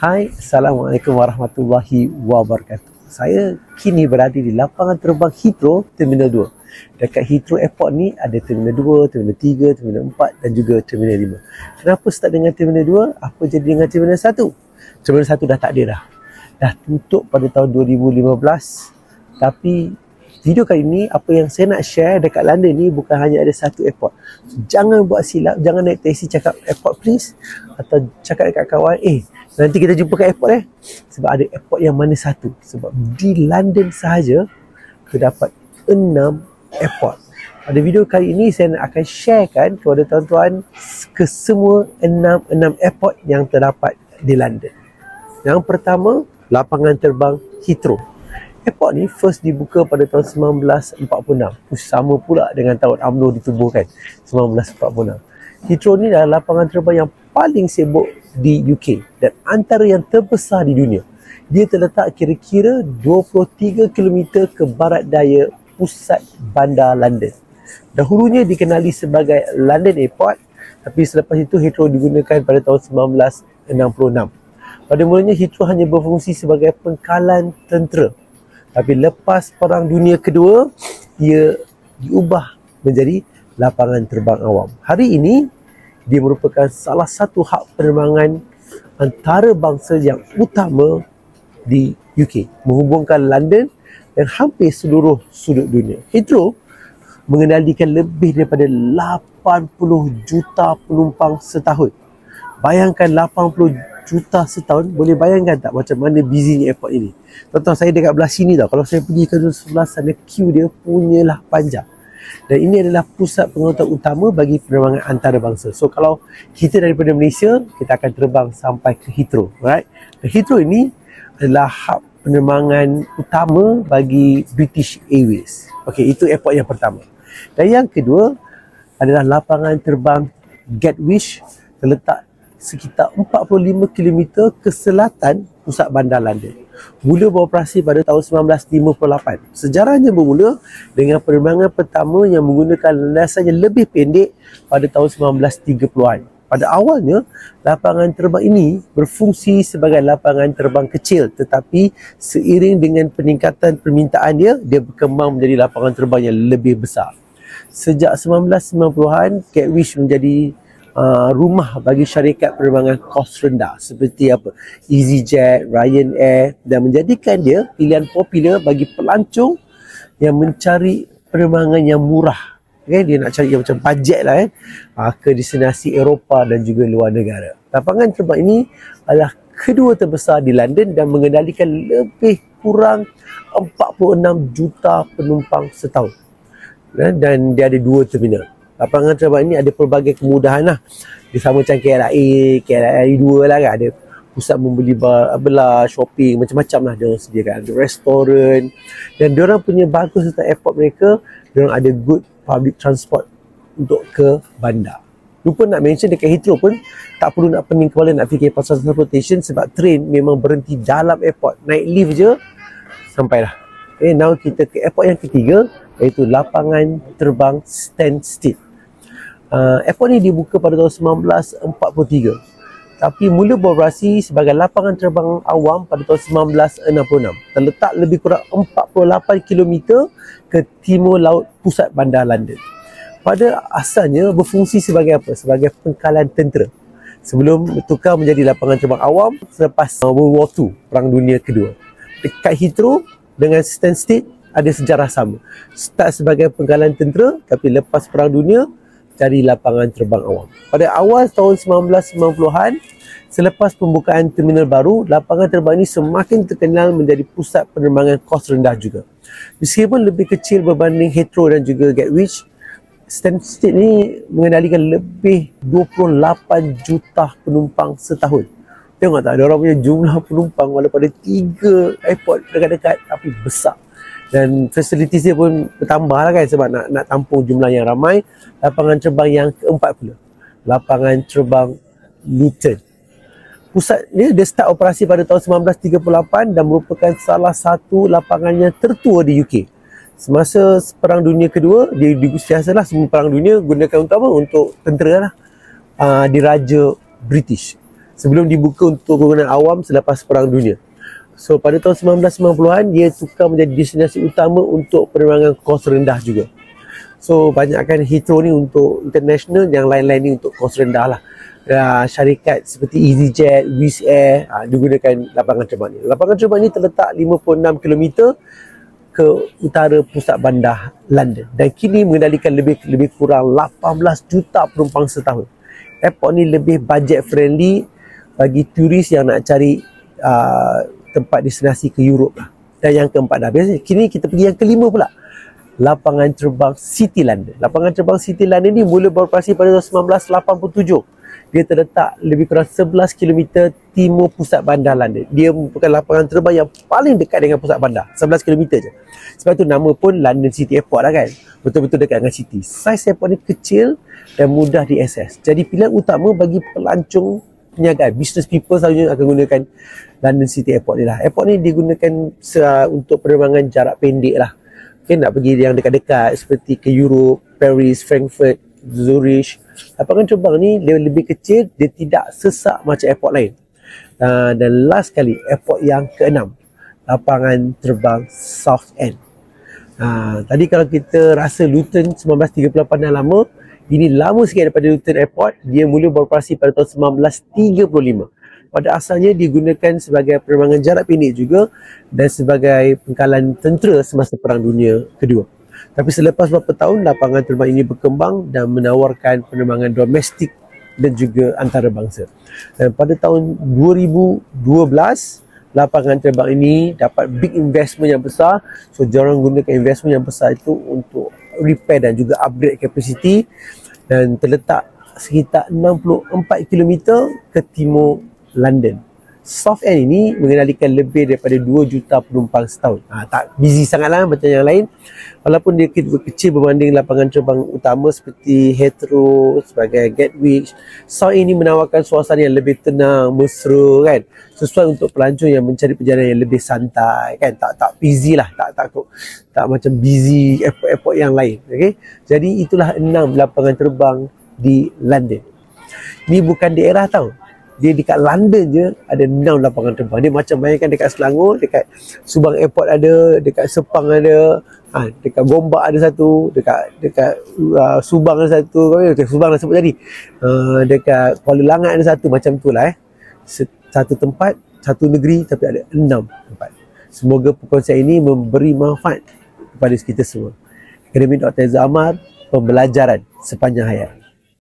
Hai, Assalamualaikum warahmatullahi wabarakatuh. Saya kini berada di lapangan terbang Heathrow Terminal 2. Dekat Heathrow Airport ni ada Terminal 2, Terminal 3, Terminal 4 dan juga Terminal 5. Kenapa start dengan Terminal 2? Apa jadi dengan Terminal 1? Terminal 1 dah tak ada dah. Dah tutup pada tahun 2015. Tapi video kali ini, apa yang saya nak share dekat London ni bukan hanya ada satu airport. So, jangan buat silap, jangan naik taxi cakap airport please. Atau cakap dekat kawan, nanti kita jumpa kat airport Sebab ada airport yang mana satu. Sebab di London sahaja terdapat 6 airport. Pada video kali ini saya akan sharekan kepada tuan-tuan ke semua 6 airport yang terdapat di London. Yang pertama, lapangan terbang Heathrow. Airport ni first dibuka pada tahun 1946. Sama pula dengan tahun UMNO ditubuhkan, 1946. Heathrow ni adalah lapangan terbang yang paling sibuk di UK dan antara yang terbesar di dunia. Dia terletak kira-kira 23 km ke barat daya pusat bandar London. Dahulunya dikenali sebagai London Airport, tapi selepas itu Heathrow digunakan pada tahun 1966. Pada mulanya Heathrow hanya berfungsi sebagai pangkalan tentera. Tapi lepas Perang Dunia Kedua, ia diubah menjadi lapangan terbang awam. Hari ini, dia merupakan salah satu hub penerbangan antarabangsa yang utama di UK, menghubungkan London dan hampir seluruh sudut dunia. Heathrow mengendalikan lebih daripada 80 juta penumpang setahun. Bayangkan 80 juta setahun, boleh bayangkan tak macam mana busynya airport ini? Tuan-tuan, saya dekat belah sini tau. Kalau saya pergi ke sebelah sana, queue dia punyalah panjang. Dan ini adalah pusat pengangkutan utama bagi penerbangan antarabangsa. So kalau kita daripada Malaysia, kita akan terbang sampai ke Heathrow, right? Dan Heathrow ini adalah hub penerbangan utama bagi British Airways. Okey, itu airport yang pertama. Dan yang kedua adalah lapangan terbang Gatwick, terletak sekitar 45 km ke selatan pusat bandar London. Mula beroperasi pada tahun 1958. Sejarahnya bermula dengan penerbangan pertama yang menggunakan landasan yang lebih pendek pada tahun 1930-an. Pada awalnya, lapangan terbang ini berfungsi sebagai lapangan terbang kecil, tetapi seiring dengan peningkatan permintaan dia berkembang menjadi lapangan terbang yang lebih besar. Sejak 1990-an, Gatwick menjadi rumah bagi syarikat penerbangan kos rendah seperti EasyJet, Ryanair, dan menjadikan dia pilihan popular bagi pelancong yang mencari penerbangan yang murah. Dia nak cari yang macam bajet lah ke destinasi Eropah dan juga luar negara. Lapangan terbang ini adalah kedua terbesar di London dan mengendalikan lebih kurang 46 juta penumpang setahun. Dan dia ada 2 terminal. Lapangan terbang ini ada pelbagai kemudahan lah. Dia sama macam KLIA 2 lah kan. Ada pusat membeli belah, shopping, macam-macam lah dia sediakan. Ada restoran. Dan diorang punya bagus tentang airport mereka, diorang ada good public transport untuk ke bandar. Lupa nak mention dekat Heathrow pun tak perlu nak pening kepala nak fikir pasal transportation sebab train memang berhenti dalam airport. Naik lift je sampailah. Now kita ke airport yang ketiga, iaitu lapangan terbang Stansted. Airport ni dibuka pada tahun 1943, tapi mula beroperasi sebagai lapangan terbang awam pada tahun 1966. Terletak lebih kurang 48 km ke timur laut pusat bandar London. Pada asalnya berfungsi sebagai apa? Sebagai pangkalan tentera sebelum bertukar menjadi lapangan terbang awam selepas World War II, Perang Dunia Kedua. Dekat Heathrow dengan Stansted ada sejarah sama. Start sebagai pangkalan tentera, tapi lepas Perang Dunia cari lapangan terbang awam. Pada awal tahun 1990-an, selepas pembukaan terminal baru, lapangan terbang ini semakin terkenal menjadi pusat penerbangan kos rendah juga. Meskipun lebih kecil berbanding Heathrow dan juga Gatwick, Stansted ni mengendalikan lebih 28 juta penumpang setahun. Tengok tak, ada orang punya jumlah penumpang walaupun ada 3 airport dekat-dekat tapi besar. Dan facilities dia pun bertambah lah kan sebab nak tampung jumlah yang ramai. Lapangan terbang yang keempat pula, lapangan terbang Luton. Pusat dia start operasi pada tahun 1938 dan merupakan salah satu lapangan yang tertua di UK. Semasa Perang Dunia Kedua, dia biasalah semua Perang Dunia gunakan utama untuk tentera lah, diraja British. sebelum dibuka untuk golongan awam selepas Perang Dunia. So pada tahun 1990-an dia tukar menjadi destinasi utama untuk penerbangan kos rendah juga. So banyakkan Heathrow ni untuk international, yang lain-lain ni untuk kos rendah lah. Syarikat seperti EasyJet, Wizz Air digunakan lapangan terbang ni. Lapangan terbang ni terletak 56 km ke utara pusat bandar London dan kini mengendalikan lebih kurang 18 juta penumpang setahun. Airport ni lebih budget friendly bagi turis yang nak cari tempat destinasi ke Europe lah. Dan yang keempat dah. Biasanya kini kita pergi yang kelima pula. Lapangan terbang City London. Lapangan terbang City London ni mula beroperasi pada tahun 1987. Dia terletak lebih kurang 11 km timur pusat bandar London. Dia merupakan lapangan terbang yang paling dekat dengan pusat bandar. 11 km je. Sebab tu nama pun London City Airport lah kan. Betul-betul dekat dengan city. Saiz airport ni kecil dan mudah diakses. Jadi pilihan utama bagi pelancong perniagaan. Business people selalunya akan gunakan London City Airport ni lah. Airport ni digunakan untuk penerbangan jarak pendek lah. Okay, nak pergi yang dekat-dekat seperti ke Europe, Paris, Frankfurt, Zurich. Lapangan terbang ni dia lebih kecil, dia tidak sesak macam airport lain. Dan last kali, airport yang keenam, lapangan terbang Southend. Tadi kalau kita rasa Luton 1938 dah lama, ini lama sikit daripada Luton Airport. Dia mula beroperasi pada tahun 1935. Pada asalnya digunakan sebagai penerbangan jarak pendek juga dan sebagai pengkalan tentera semasa Perang Dunia Kedua. Tapi selepas beberapa tahun, lapangan terbang ini berkembang dan menawarkan penerbangan domestik dan juga antarabangsa. Dan pada tahun 2012, lapangan terbang ini dapat big investment yang besar. So, diorang gunakan investment yang besar itu untuk repair dan juga upgrade capacity, dan terletak sekitar 64 km ke timur London. Southend ini mengendalikan lebih daripada 2 juta penumpang setahun. Tak busy sangatlah macam yang lain. Walaupun dia kecil berbanding lapangan terbang utama seperti Heathrow, sebagai Gatwick, Southend ini menawarkan suasana yang lebih tenang, mesra kan. Sesuai untuk pelancong yang mencari perjalanan yang lebih santai kan. Tak busy lah, tak macam busy airport yang lain. Okay? Jadi itulah 6 lapangan terbang di London. Ni bukan daerah tau. Dia dekat London je ada 6 lapangan terbang. Dia macam bayangkan dekat Selangor, dekat Subang Airport ada, dekat Sepang ada, dekat Gombak ada satu, dekat Subang ada satu, dekat Subang dah sebut tadi, dekat Kuala Langat ada satu, macam tu lah satu tempat, satu negeri tapi ada 6 tempat. Semoga perkongsian ini memberi manfaat kepada kita semua. Akademi Dr. Aizat Amar, pembelajaran sepanjang hayat.